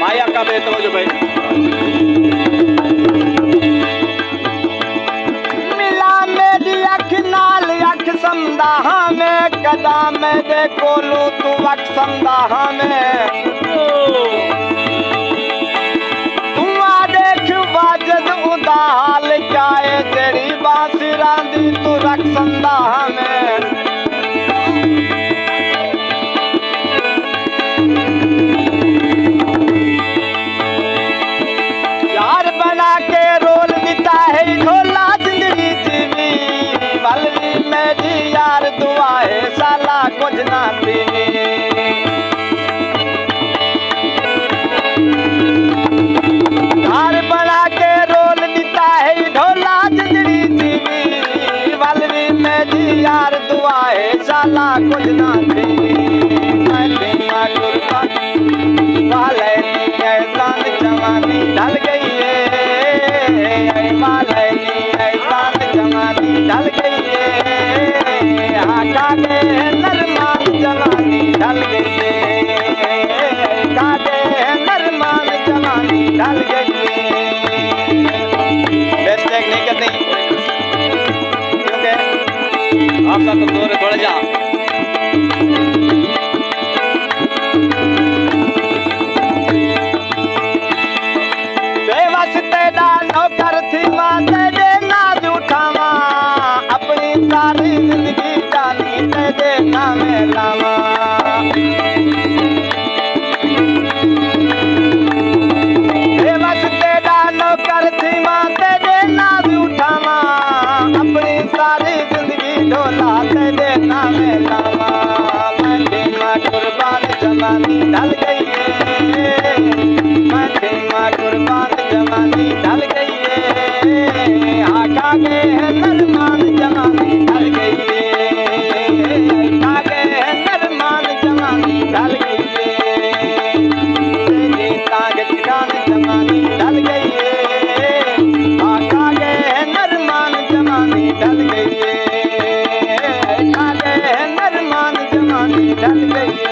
माया का बेतवजो भाई मिला मेरी अख नाल अख संदा में कदा मेरे कोलू तू अख संदा में तू आ देख वाजद उदाल क्या है तेरी बांसी रांदी तू रख संदा में यार बना के रोल देता है ढोला जिंदगी जीवी बलवी मेरी यार दुआ है साला कुछ ना दीवी यार बना के रोल देता है ढोला जिंदगी जीवी बलवी मेरी यार दुआ है साला कुछ ना दीवी मैं तेरा कुर्बान वाले ऐसान जवानी ढल गई है वाले ऐसान जवानी ढल गई है आका के नरमान जवानी ढल गई है कागे नरमान जवानी ढल गई है मिस्टेक नहीं करनी क्योंकि आपका कमजोर है थोड़ा जा नौकर थी मां तेरे नाज उठावा अपनी सारी जिंदगी जानी तेरे नामे लावा बस तेरा नौकर थी मां तेरे नाज उठावा अपनी सारी जिंदगी ढोला तेरे नामे लावा मैं तेरा कुर्बान जवानी ढल गई है मैं तेरा कुर्बान जवानी ढल गई है आका के नरमान जवानी ढल गई है आका के नरमान जवानी ढल गई है तेरी ताकत गान जवानी ढल गई है आका के नरमान जवानी ढल गई है आका के नरमान जवानी ढल गई है